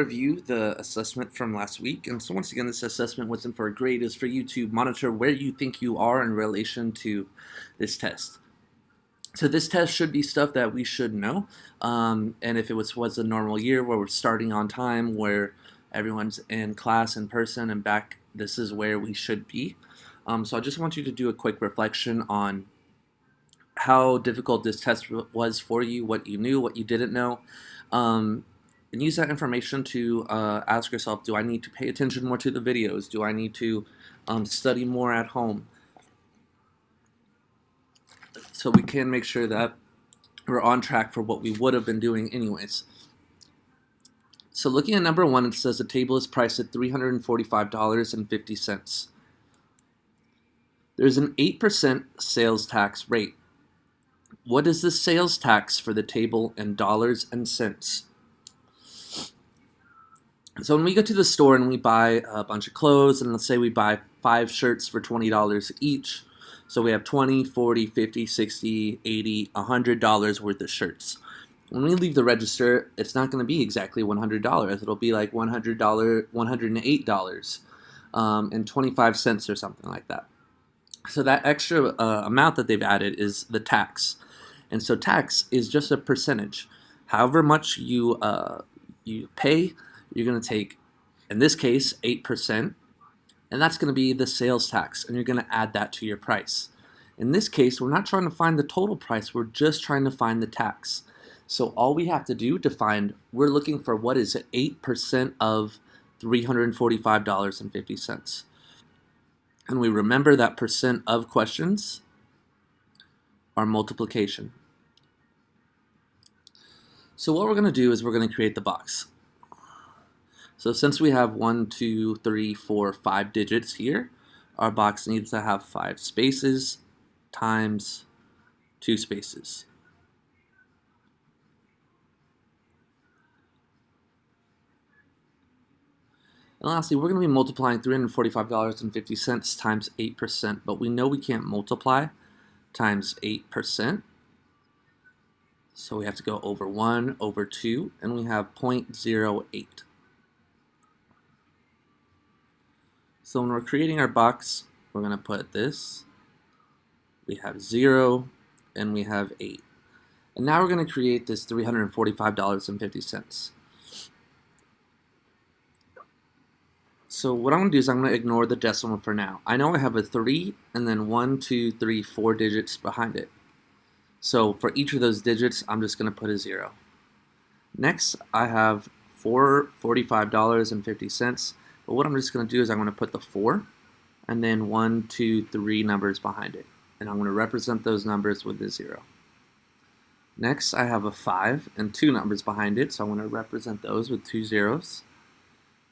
review the assessment from last week. And so once again, this assessment wasn't for a grade, it's for you to monitor where you think you are in relation to this test. So this test should be stuff that we should know. And if it was a normal year where we're starting on time, where everyone's in class in person and back, this is where we should be. So I just want you to do a quick reflection on how difficult this test was for you, what you knew, what you didn't know. And use that information to ask yourself, do I need to pay attention more to the videos? Do I need to study more at home? So we can make sure that we're on track for what we would have been doing anyways. So looking at number 1, it says the table is priced at $345.50. There's an 8% sales tax rate. What is the sales tax for the table in dollars and cents? So when we go to the store and we buy a bunch of clothes, and let's say we buy 5 shirts for $20 each, so we have $20, $40, $50, $60, $80, $100 worth of shirts. When we leave the register, it's not going to be exactly $100. It'll be like $108 and 25 cents or something like that. So that extra amount that they've added is the tax. And so tax is just a percentage. However much you pay, you're going to take, in this case, 8%, and that's going to be the sales tax, and you're going to add that to your price. In this case, we're not trying to find the total price, we're just trying to find the tax. So all we have to do to find, we're looking for what is 8% of $345.50. And we remember that percent of questions are multiplication. So what we're going to do is we're going to create the box. So since we have 1, 2, 3, 4, 5 digits here, our box needs to have 5 spaces times 2 spaces. And lastly, we're going to be multiplying $345.50 times 8%, but we know we can't multiply times 8%. So we have to go over 1 over 2, and we have 0.08. So when we're creating our box, we're going to put this, we have 0, and we have 8. And now we're going to create this $345.50. So what I'm going to do is I'm going to ignore the decimal for now. I know I have a 3 and then 1, 2, 3, 4 digits behind it. So for each of those digits, I'm just going to put a 0. Next, I have $45.50. But what I'm just going to do is I'm going to put the 4 and then 1, 2, 3 numbers behind it. And I'm going to represent those numbers with the 0. Next, I have a 5 and 2 numbers behind it, so I'm going to represent those with 2 zeros.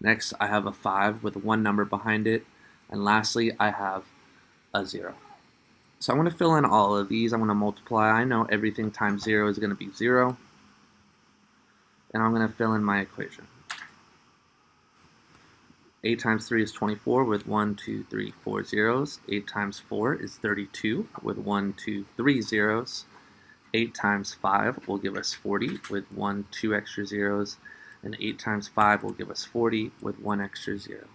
Next, I have a 5 with 1 number behind it. And lastly, I have a 0. So I'm going to fill in all of these. I'm going to multiply. I know everything times 0 is going to be 0. And I'm going to fill in my equation. 8 times 3 is 24 with 1, 2, 3, 4 zeros. 8 times 4 is 32 with 1, 2, 3 zeros. 8 times 5 will give us 40 with 1, 2 extra zeros. And 8 times 5 will give us 40 with 1 extra 0.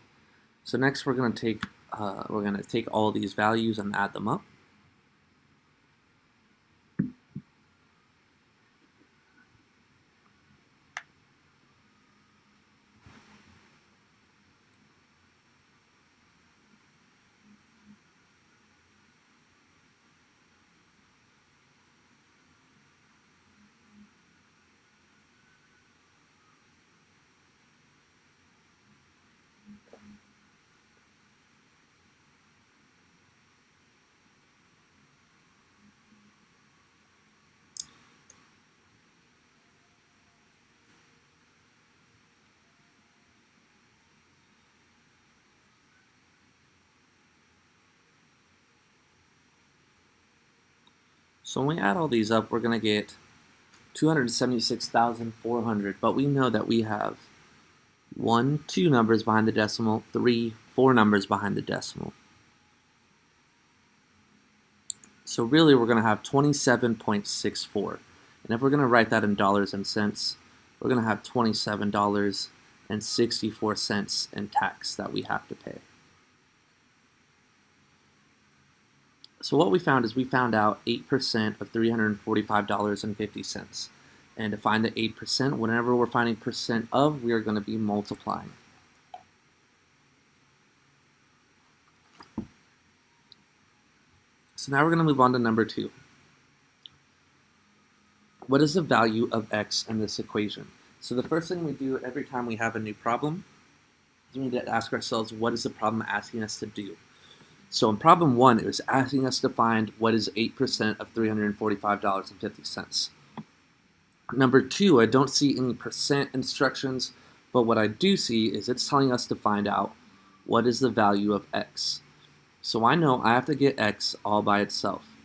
So next we're going to take all these values and add them up. So when we add all these up, we're going to get 276,400, but we know that we have 1, 2 numbers behind the decimal, 3, 4 numbers behind the decimal. So really we're going to have 27.64. And if we're going to write that in dollars and cents, we're going to have $27.64. and 64 cents in tax that we have to pay. So what we found is we found out 8% of $345.50. And to find the 8%, whenever we're finding percent of, we are going to be multiplying. So now we're going to move on to number 2. What is the value of x in this equation? So the first thing we do every time we have a new problem is we need to ask ourselves, what is the problem asking us to do? So in problem 1, it was asking us to find what is 8% of $345.50. Number 2, I don't see any percent instructions, but what I do see is it's telling us to find out what is the value of x. So I know I have to get x all by itself.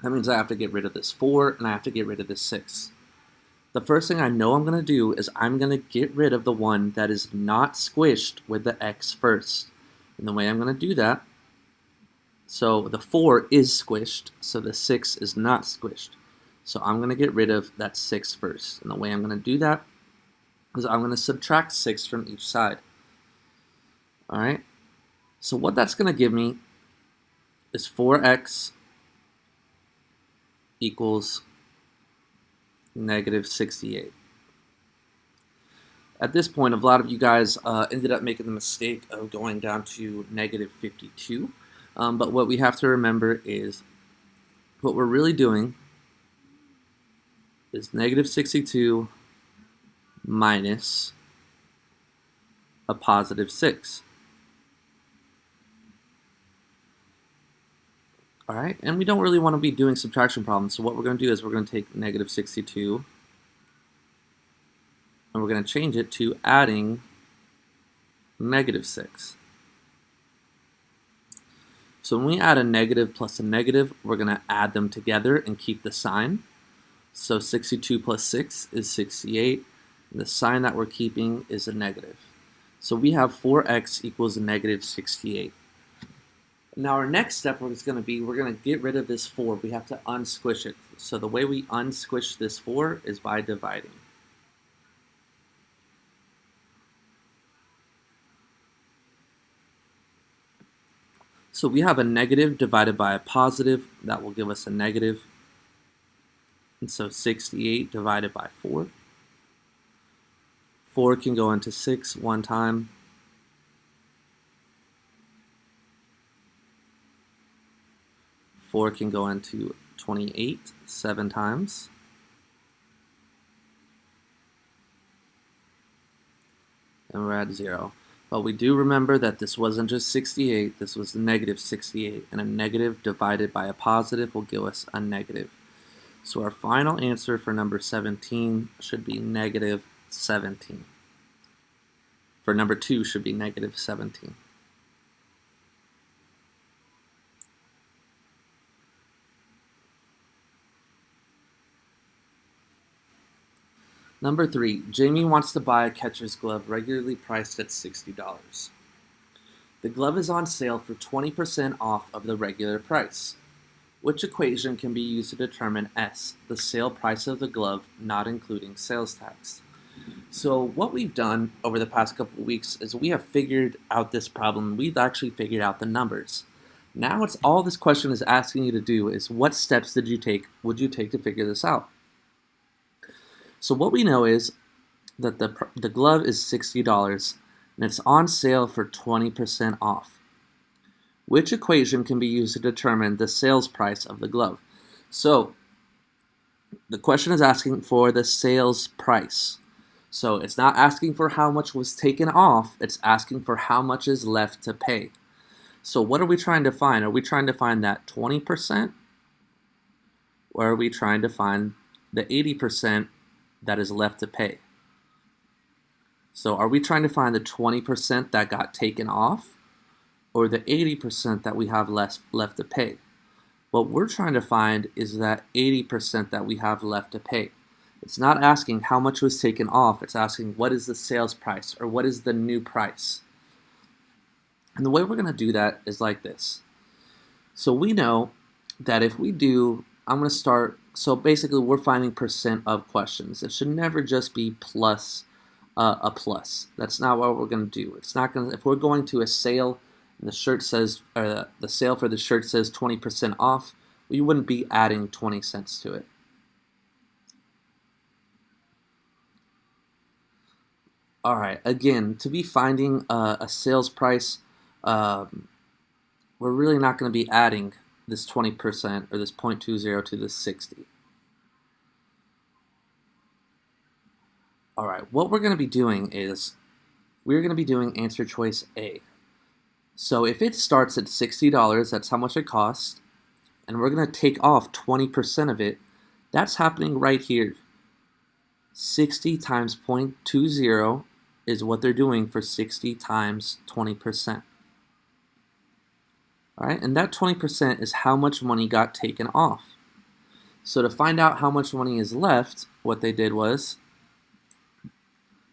That means I have to get rid of this 4 and I have to get rid of this 6. The first thing I know I'm going to do is I'm going to get rid of the one that is not squished with the x first. And the way I'm going to do that, so the 4 is squished, so the 6 is not squished. So I'm going to get rid of that 6 first. And the way I'm going to do that is I'm going to subtract 6 from each side. Alright, so what that's going to give me is 4x equals negative 68. At this point, a lot of you guys ended up making the mistake of going down to negative 52. But what we have to remember is what we're really doing is negative 62 minus a positive 6. All right, and we don't really want to be doing subtraction problems, so what we're going to do is we're going to take negative 62 and we're going to change it to adding negative 6. So when we add a negative plus a negative, we're going to add them together and keep the sign. So 62 plus 6 is 68. And the sign that we're keeping is a negative. So we have 4x equals a negative 68. Now our next step is going to be, we're going to get rid of this 4. We have to unsquish it. So the way we unsquish this 4 is by dividing. So we have a negative divided by a positive. That will give us a negative. And so 68 divided by 4. 4 can go into 6 one time. 4 can go into 28 7 times. And we're at 0. But we do remember that this wasn't just 68, this was negative 68. And a negative divided by a positive will give us a negative. So our final answer for number 17 should be negative 17. For number 2 should be negative 17. Number 3, Jamie wants to buy a catcher's glove regularly priced at $60. The glove is on sale for 20% off of the regular price. Which equation can be used to determine S, the sale price of the glove, not including sales tax? So what we've done over the past couple of weeks is we have figured out this problem. We've actually figured out the numbers. Now it's all this question is asking you to do is what steps would you take to figure this out? So what we know is that the glove is $60 and it's on sale for 20% off. Which equation can be used to determine the sales price of the glove? So the question is asking for the sales price. So it's not asking for how much was taken off, it's asking for how much is left to pay. So what are we trying to find? Are we trying to find that 20%? Or are we trying to find the 80% that is left to pay? So are we trying to find the 20% that got taken off, or the 80% that we have left to pay? What we're trying to find is that 80% that we have left to pay. It's not asking how much was taken off, it's asking what is the sales price, or what is the new price. And the way we're going to do that is like this. So we know that if we do, I'm going to start, so basically we're finding percent of questions. It should never just be plus a plus. That's not what we're going to do. It's not going to, if we're going to a sale and the shirt says, or the sale for the shirt says 20% off, we wouldn't be adding 20 cents to it. All right, again, to be finding a sales price, we're really not going to be adding this 20% or this 0.20 to this 60. All right, what we're going to be doing is we're going to be doing answer choice A. So if it starts at $60, that's how much it costs, and we're going to take off 20% of it, that's happening right here. 60 times 0.20 is what they're doing for 60 times 20%. All right, and that 20% is how much money got taken off. So to find out how much money is left, what they did was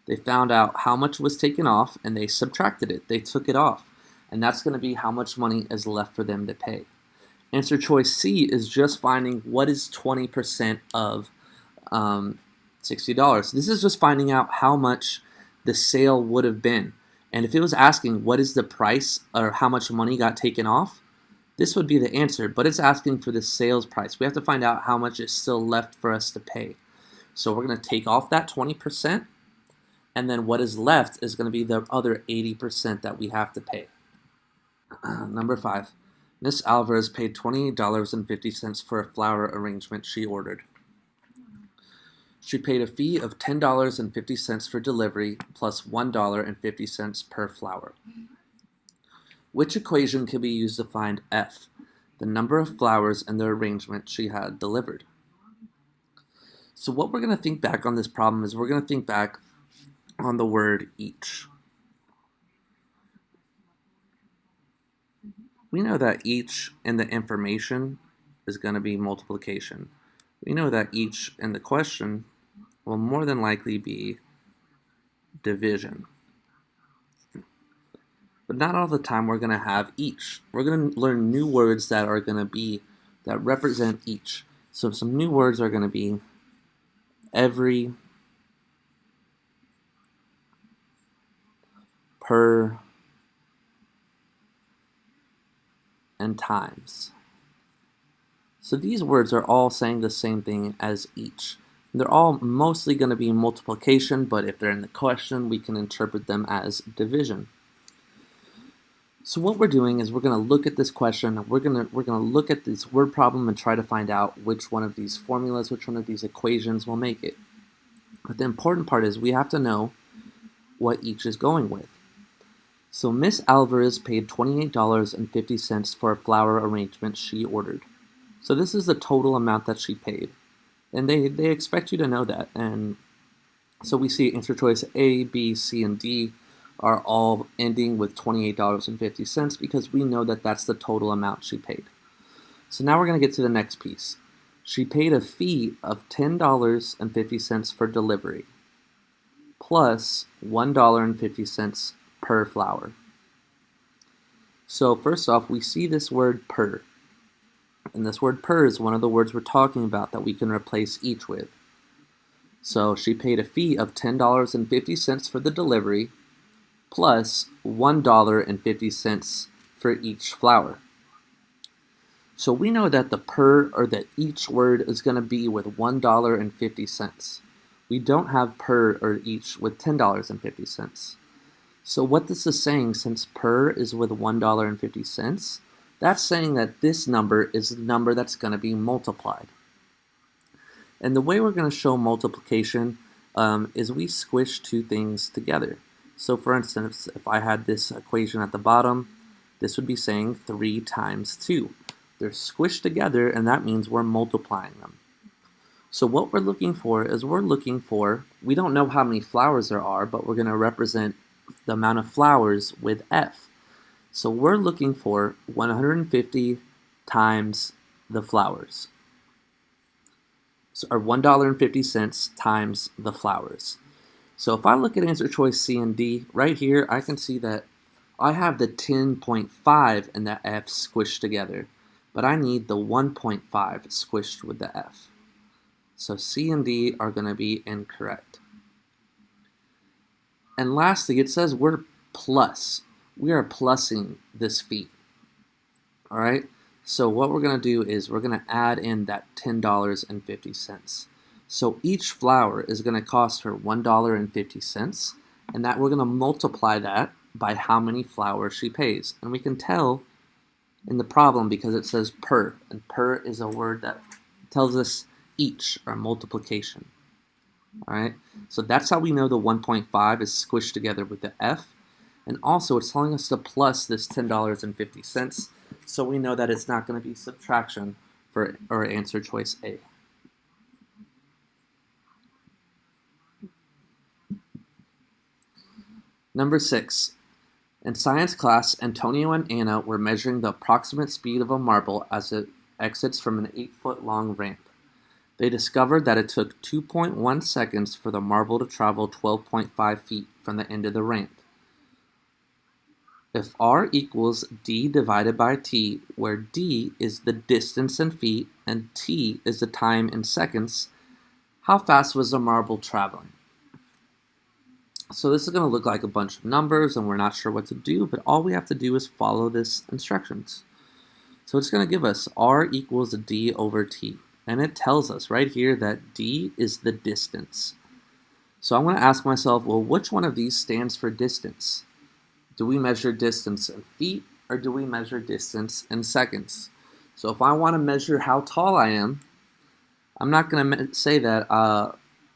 they found out how much was taken off and they subtracted it. They took it off. And that's going to be how much money is left for them to pay. Answer choice C is just finding what is 20% of $60. This is just finding out how much the sale would have been. And if it was asking what is the price or how much money got taken off, this would be the answer, but it's asking for the sales price. We have to find out how much is still left for us to pay. So we're going to take off that 20%, and then what is left is going to be the other 80% that we have to pay. Number 5. Miss Alvarez paid $28.50 for a flower arrangement she ordered. She paid a fee of $10.50 for delivery plus $1.50 per flower. Which equation can be used to find F, the number of flowers and the arrangement she had delivered? So what we're going to think back on this problem is we're going to think back on the word each. We know that each in the information is going to be multiplication. We know that each in the question will more than likely be division. But not all the time we're going to have each. We're going to learn new words that are going to be, that represent each. So some new words are going to be every, per, and times. So these words are all saying the same thing as each. They're all mostly going to be multiplication, but if they're in the question, we can interpret them as division. So what we're doing is we're going to look at this question, we're going to look at this word problem and try to find out which one of these formulas, which one of these equations will make it. But the important part is we have to know what each is going with. So Miss Alvarez paid $28.50 for a flower arrangement she ordered. So this is the total amount that she paid. And they expect you to know that. And so we see answer choice A, B, C, and D are all ending with $28.50 because we know that that's the total amount she paid. So now we're going to get to the next piece. She paid a fee of $10.50 for delivery plus $1.50 per flower. So first off, we see this word per. And this word per is one of the words we're talking about that we can replace each with. So she paid a fee of $10.50 for the delivery plus $1.50 for each flower. So we know that the per or that each word is going to be with $1.50. We don't have per or each with $10.50. So what this is saying, since per is with $1.50, that's saying that this number is the number that's going to be multiplied. And the way we're going to show multiplication is we squish two things together. So for instance, if I had this equation at the bottom, this would be saying 3 times 2. They're squished together, and that means we're multiplying them. So what we're looking for is we don't know how many flowers there are, but we're going to represent the amount of flowers with F. So we're looking for 150 times the flowers, or $1.50 times the flowers. So if I look at answer choice C and D, right here I can see that I have the 10.5 and the F squished together, but I need the 1.5 squished with the F. So C and D are going to be incorrect. And lastly, it says we're plus. We are plussing this feet. All right. So what we're going to do is we're going to add in that $10.50. So each flower is going to cost her $1.50, and that we're going to multiply that by how many flowers she pays. And we can tell in the problem because it says per, and per is a word that tells us each, or multiplication. All right, so that's how we know the 1.5 is squished together with the F. And also it's telling us to plus this $10.50, so we know that it's not going to be subtraction for our answer choice A. Number 6. In science class, Antonio and Anna were measuring the approximate speed of a marble as it exits from an 8-foot-long ramp. They discovered that it took 2.1 seconds for the marble to travel 12.5 feet from the end of the ramp. If r equals d divided by t, where d is the distance in feet and t is the time in seconds, how fast was the marble traveling? So this is going to look like a bunch of numbers and we're not sure what to do, but all we have to do is follow this instructions. So it's going to give us r equals d over t. And it tells us right here that d is the distance. So I'm going to ask myself, well, which one of these stands for distance? Do we measure distance in feet or do we measure distance in seconds? So if I want to measure how tall I am, I'm not going to say that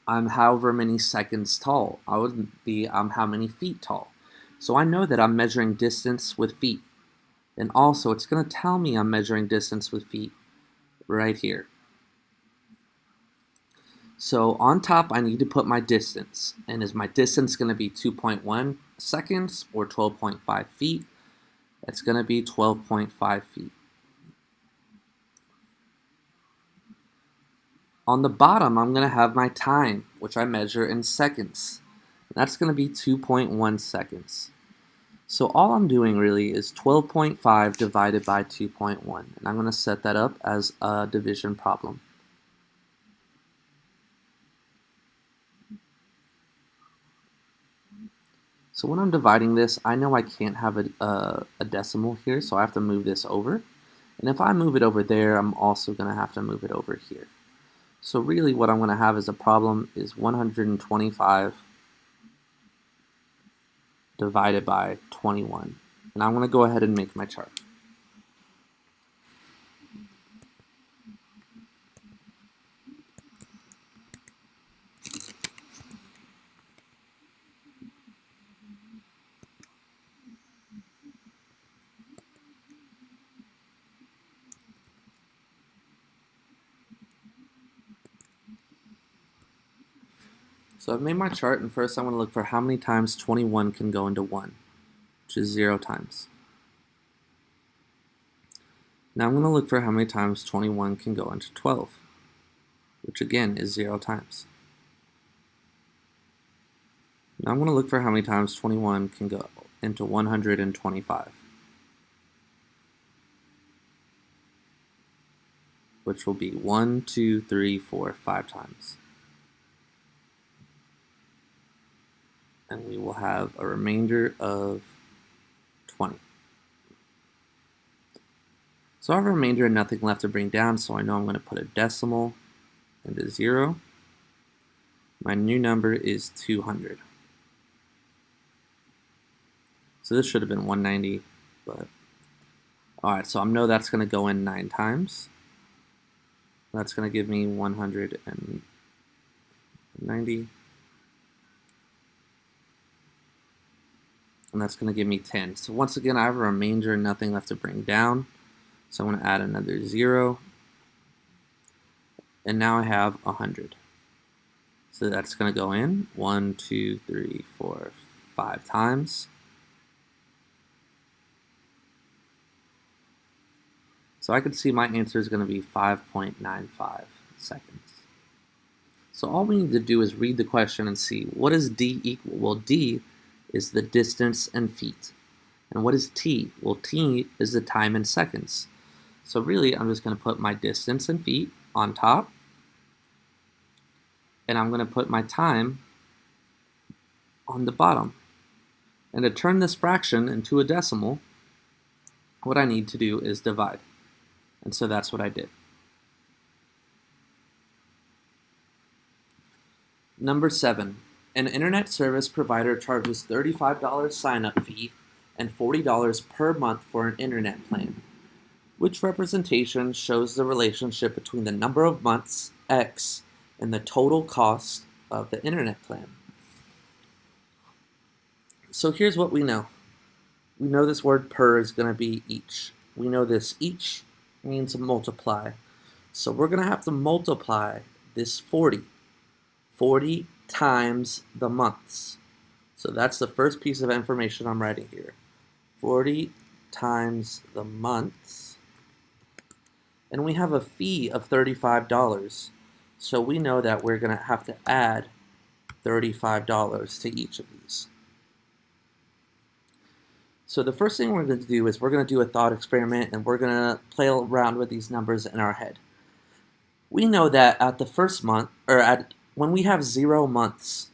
I'm however many seconds tall. I would be how many feet tall. So I know that I'm measuring distance with feet. And also it's going to tell me I'm measuring distance with feet right here. So on top I need to put my distance. And is my distance going to be 2.1 seconds or 12.5 feet? It's going to be 12.5 feet. On the bottom, I'm going to have my time, which I measure in seconds. That's going to be 2.1 seconds. So all I'm doing really is 12.5 divided by 2.1. And I'm going to set that up as a division problem. So when I'm dividing this, I know I can't have a decimal here, so I have to move this over. And if I move it over there, I'm also going to have to move it over here. So really what I'm going to have as a problem is 125 divided by 21. And I'm going to go ahead and make my chart. So I've made my chart, and first I want to look for how many times 21 can go into 1, which is 0 times. Now I'm going to look for how many times 21 can go into 12, which again is 0 times. Now I'm going to look for how many times 21 can go into 125, which will be 1, 2, 3, 4, 5 times. And we will have a remainder of 20. So I have a remainder and nothing left to bring down, so I know I'm going to put a decimal into 0. My new number is 200. So this should have been 190, but alright, so I know that's going to go in 9 times. That's going to give me 190. And that's going to give me 10. So once again, I have a remainder and nothing left to bring down. So I'm going to add another 0. And now I have 100. So that's going to go in 1, 2, 3, 4, 5 times. So I can see my answer is going to be 5.95 seconds. So all we need to do is read the question and see, what does D equal? Well, D is the distance in feet. And what is T? Well, T is the time in seconds. So really, I'm just going to put my distance in feet on top. And I'm going to put my time on the bottom. And to turn this fraction into a decimal, what I need to do is divide. And so that's what I did. Number 7. An internet service provider charges $35 sign-up fee and $40 per month for an internet plan. Which representation shows the relationship between the number of months, X, and the total cost of the internet plan? So here's what we know. We know this word per is going to be each. We know this each means multiply. So we're going to have to multiply this 40 times the months. So that's the first piece of information I'm writing here. 40 times the months. And we have a fee of $35. So we know that we're going to have to add $35 to each of these. So the first thing we're going to do is we're going to do a thought experiment, and we're going to play around with these numbers in our head. We know that at the first month, or when we have 0 months,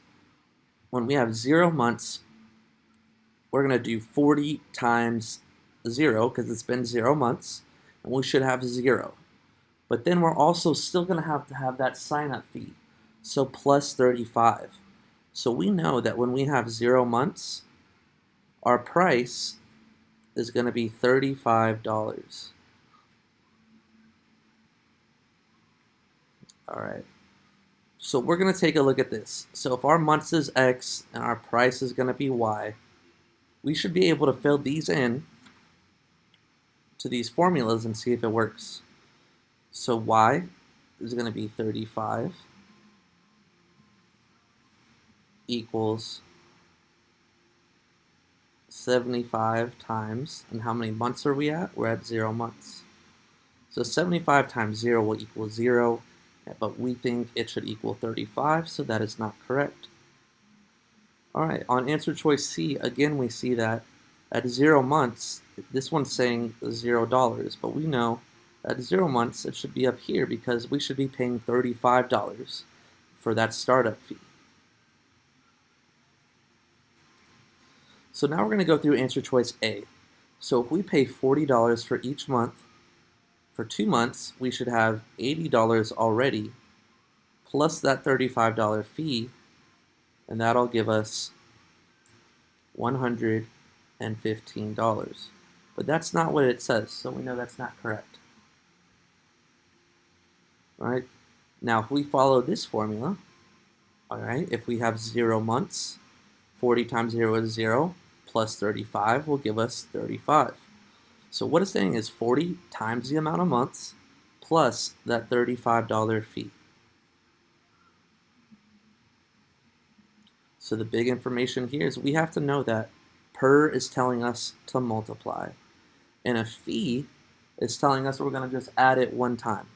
we're going to do 40 times 0 because it's been 0 months, and we should have 0. But then we're also still going to have that sign-up fee, so plus 35. So we know that when we have 0 months, our price is going to be $35. All right. So we're going to take a look at this. So if our months is X and our price is going to be Y, we should be able to fill these in to these formulas and see if it works. So Y is going to be 35 equals 75 times, and how many months are we at? We're at 0 months. So 75 times 0 will equal 0, but we think it should equal 35, so that is not correct. Alright, on answer choice C, again we see that at 0 months, this one's saying $0, but we know at 0 months it should be up here because we should be paying $35 for that startup fee. So now we're going to go through answer choice A. So if we pay $40 for each month, for 2 months, we should have $80 already, plus that $35 fee, and that'll give us $115. But that's not what it says, so we know that's not correct. All right. Now, if we follow this formula, all right, if we have 0 months, 40 times 0 is 0, plus 35 will give us 35. So what it's saying is 40 times the amount of months plus that $35 fee. So the big information here is we have to know that per is telling us to multiply, and a fee is telling us we're going to just add it one time.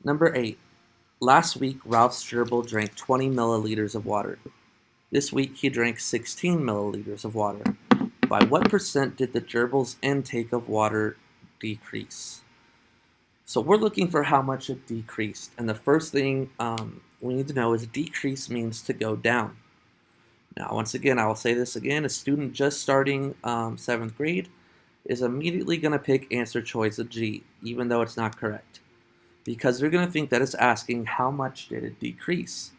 Number 8. Last week, Ralph's gerbil drank 20 milliliters of water. This week, he drank 16 milliliters of water. By what percent did the gerbil's intake of water decrease? So we're looking for how much it decreased. And the first thing we need to know is decrease means to go down. Now, once again, I will say this again. A student just starting 7th grade is immediately going to pick answer choice of G, even though it's not correct, because they're going to think that it's asking how much did it decrease.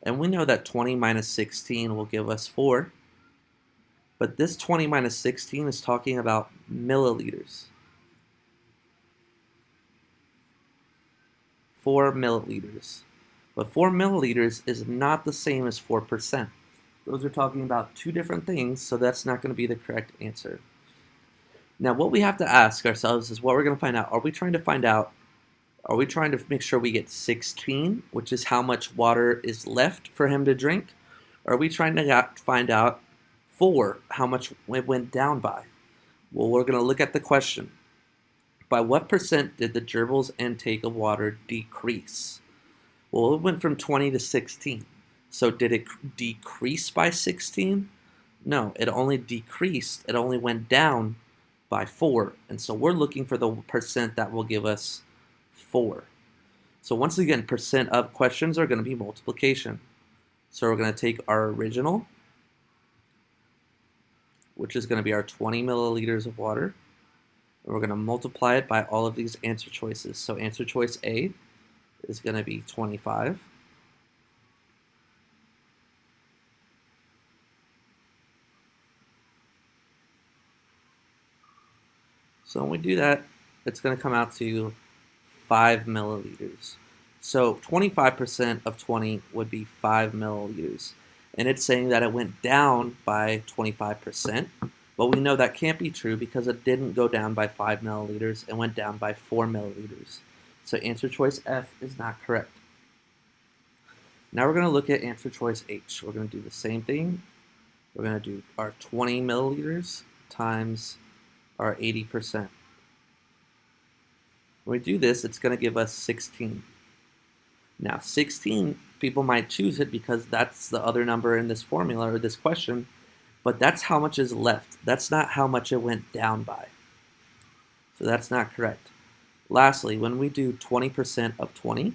And we know that 20 minus 16 will give us 4. But this 20 minus 16 is talking about milliliters. 4 milliliters. But 4 milliliters is not the same as 4%. Those are talking about two different things, so that's not going to be the correct answer. Now, what we have to ask ourselves is what we're going to find out. Are we trying to make sure we get 16, which is how much water is left for him to drink? Or are we trying to find out 4, how much it went down by? Well, we're going to look at the question. By what percent did the gerbil's intake of water decrease? Well, it went from 20 to 16. So did it decrease by 16? No, it only decreased. It only went down by 4. And so we're looking for the percent that will give us 4. So once again, percent of questions are going to be multiplication. So we're going to take our original, which is going to be our 20 milliliters of water, and we're going to multiply it by all of these answer choices. So answer choice A is going to be 25. So when we do that, it's going to come out to 5 milliliters. So 25% of 20 would be 5 milliliters. And it's saying that it went down by 25%, but we know that can't be true because it didn't go down by 5 milliliters, it went down by 4 milliliters. So answer choice F is not correct. Now we're going to look at answer choice H. We're going to do the same thing. We're going to do our 20 milliliters times our 80%. When we do this, it's going to give us 16. Now 16, people might choose it because that's the other number in this formula or this question, but that's how much is left. That's not how much it went down by. So that's not correct. Lastly, when we do 20% of 20,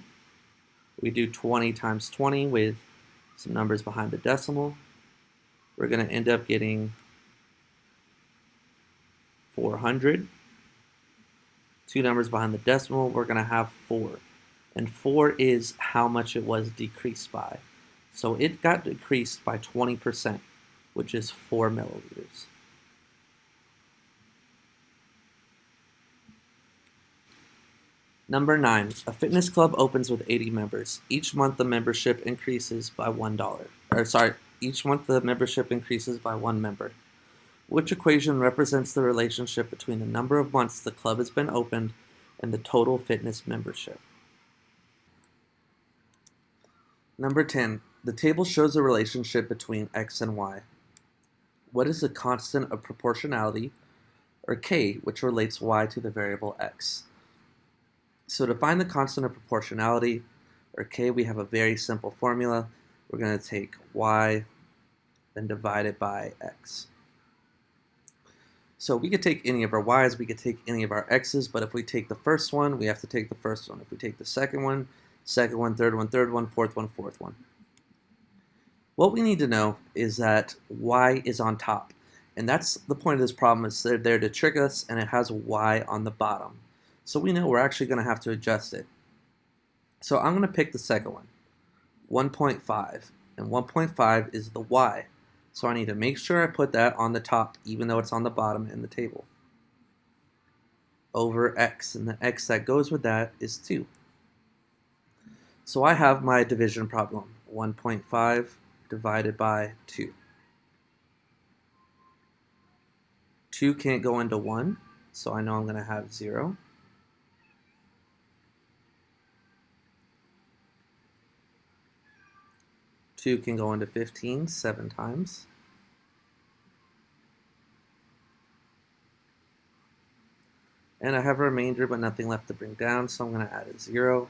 we do 20 times 20 with some numbers behind the decimal. We're going to end up getting 400. Two numbers behind the decimal, we're going to have 4. And 4 is how much it was decreased by. So it got decreased by 20%, which is 4 milliliters. Number 9, a fitness club opens with 80 members. Each month the membership increases by $1. Each month the membership increases by 1 member. Which equation represents the relationship between the number of months the club has been opened and the total fitness membership? Number 10. The table shows a relationship between x and y. What is the constant of proportionality, or k, which relates y to the variable x? So to find the constant of proportionality, or k, we have a very simple formula. We're going to take y and divide it by x. So we could take any of our y's, we could take any of our x's, but if we take the first one, we have to take the first one. If we take the second one, third one, fourth one. What we need to know is that y is on top. And that's the point of this problem, is they're there to trick us, and it has y on the bottom. So we know we're actually going to have to adjust it. So I'm going to pick the second one, 1.5. And 1.5 is the y. So I need to make sure I put that on the top, even though it's on the bottom in the table, over x, and the x that goes with that is 2. So I have my division problem, 1.5 divided by 2. 2 can't go into 1, so I know I'm going to have 0. Two can go into 15 7 times. And I have a remainder but nothing left to bring down, so I'm going to add a 0.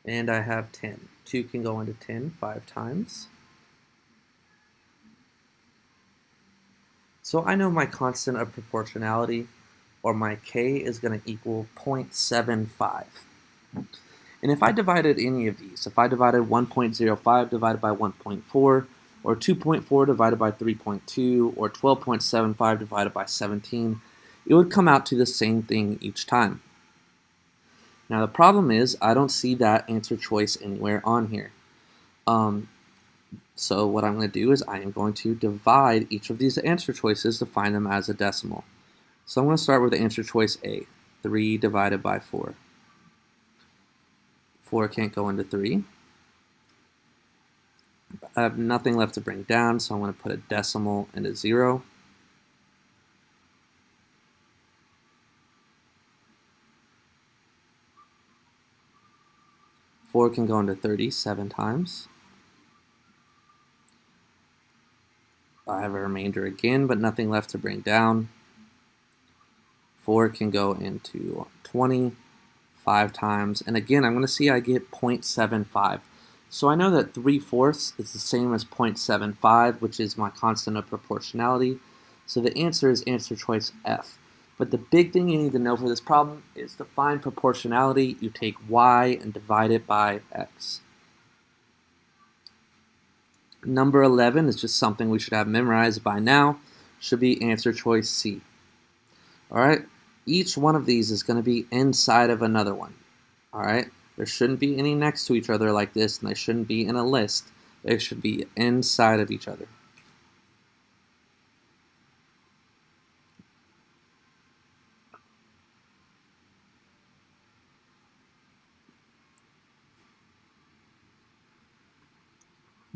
And I have 10. 2 can go into 10 5 times. So I know my constant of proportionality, or my k, is going to equal 0.75. And if I divided any of these, if I divided 1.05 divided by 1.4, or 2.4 divided by 3.2, or 12.75 divided by 17, it would come out to the same thing each time. Now the problem is I don't see that answer choice anywhere on here. So what I'm going to do is I am going to divide each of these answer choices to find them as a decimal. So I'm going to start with the answer choice A, 3 divided by 4. 4 can't go into 3. I have nothing left to bring down, so I'm going to put a decimal and a 0. Four can go into 30 7 times. I have a remainder again, but nothing left to bring down. 4 can go into 20 5 times, and again I'm going to see I get 0.75. So I know that 3/4 is the same as 0.75, which is my constant of proportionality. So the answer is answer choice F. But the big thing you need to know for this problem is to find proportionality. You take y and divide it by x. Number 11 is just something we should have memorized by now. Should be answer choice C. All right, each one of these is going to be inside of another one. All right, there shouldn't be any next to each other like this, and they shouldn't be in a list. They should be inside of each other.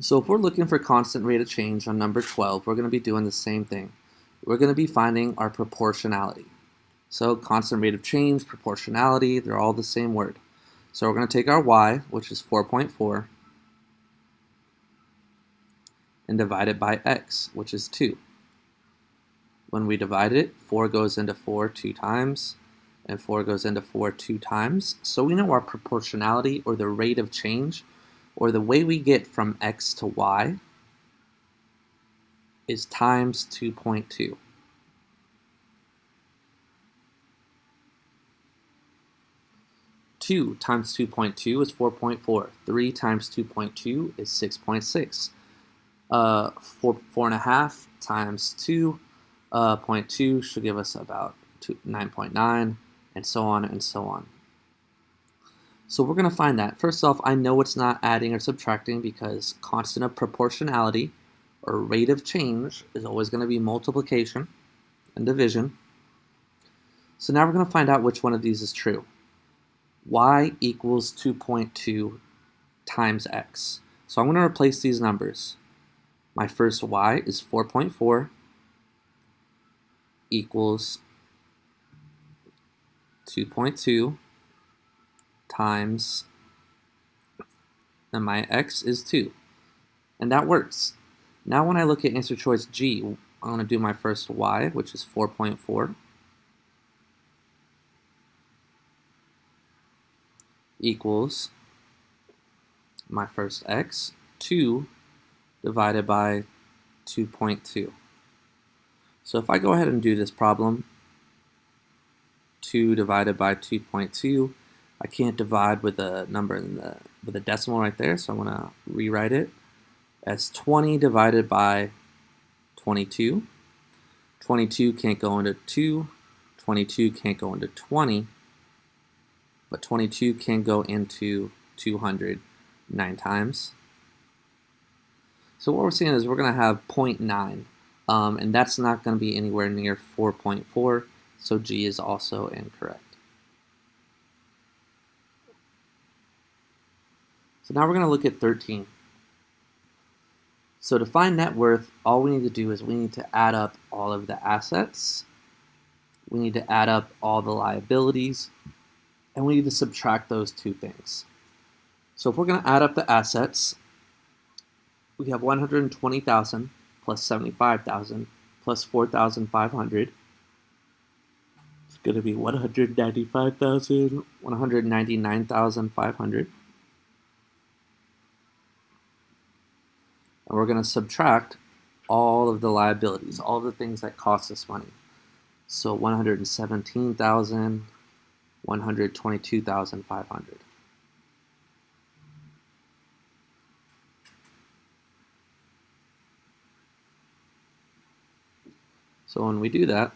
So if we're looking for constant rate of change on number 12, we're going to be doing the same thing. We're going to be finding our proportionality. So constant rate of change, proportionality, they're all the same word. So we're going to take our y, which is 4.4, and divide it by x, which is 2. When we divide it, 4 goes into 4 2 times, and 4 goes into 4 2 times. So we know our proportionality, or the rate of change, or the way we get from x to y, is times 2.2. Two times 2.2 is 4.4. 3 times 2.2 is 6.6. 4.5 times 2.2 should give us about 9.9, and so on and so on. So we're going to find that. First off, I know it's not adding or subtracting because constant of proportionality, or rate of change, is always going to be multiplication and division. So now we're going to find out which one of these is true. Y equals 2.2 times x. So I'm going to replace these numbers. My first y is 4.4 equals 2.2 times, and my x is 2. And that works. Now when I look at answer choice G, I'm going to do my first y, which is 4.4, equals my first x, 2 divided by 2.2. So if I go ahead and do this problem, 2 divided by 2.2, I can't divide with a number with a decimal right there, so I'm going to rewrite it as 20 divided by 22. 22 can't go into 2, 22 can't go into 20, but 22 can go into 200 9 times. So what we're seeing is we're going to have 0.9, and that's not going to be anywhere near 4.4, so G is also incorrect. So now we're going to look at 13. So to find net worth, all we need to do is we need to add up all of the assets, we need to add up all the liabilities, and we need to subtract those two things. So if we're going to add up the assets, we have 120,000 plus 75,000 plus 4,500. It's going to be 195,000, 199,500. And we're going to subtract all of the liabilities, all the things that cost us money. So 117,000, 122,500. So when we do that,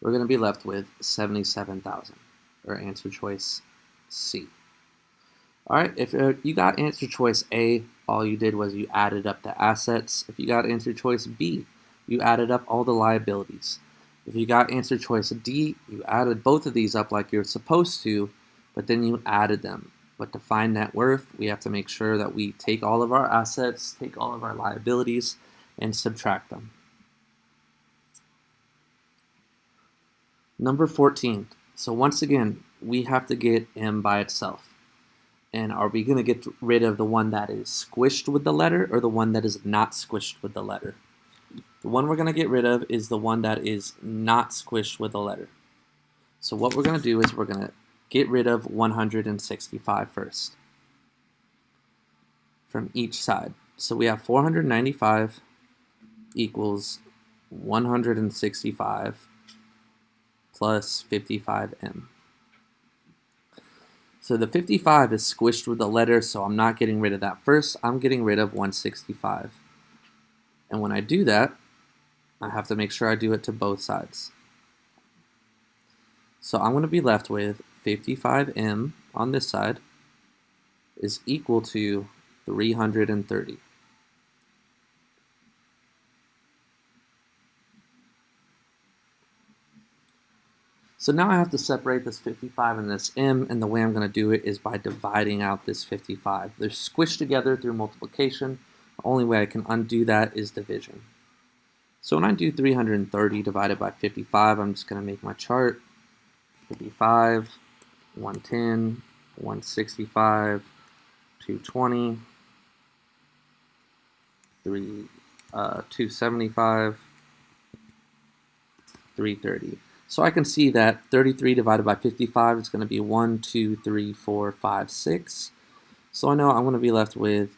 we're going to be left with 77,000, or answer choice C. All right, if you got answer choice A, all you did was you added up the assets. If you got answer choice B, you added up all the liabilities. If you got answer choice D, you added both of these up like you're supposed to, but then you added them. But to find net worth, we have to make sure that we take all of our assets, take all of our liabilities, and subtract them. Number 14. So once again, we have to get M by itself. And are we going to get rid of the one that is squished with the letter or the one that is not squished with the letter? The one we're going to get rid of is the one that is not squished with the letter. So what we're going to do is we're going to get rid of 165 first from each side. So we have 495 equals 165 plus 55m. So the 55 is squished with the letter, so I'm not getting rid of that first. I'm getting rid of 165. And when I do that, I have to make sure I do it to both sides. So I'm going to be left with 55m on this side is equal to 330. So now I have to separate this 55 and this m, and the way I'm going to do it is by dividing out this 55. They're squished together through multiplication. The only way I can undo that is division. So when I do 330 divided by 55, I'm just going to make my chart. 55, 110, 165, 220, 275, 330. So I can see that 33 divided by 55 is going to be 1, 2, 3, 4, 5, 6. So I know I'm going to be left with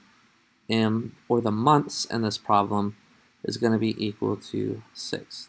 m, or the months in this problem, is going to be equal to 6.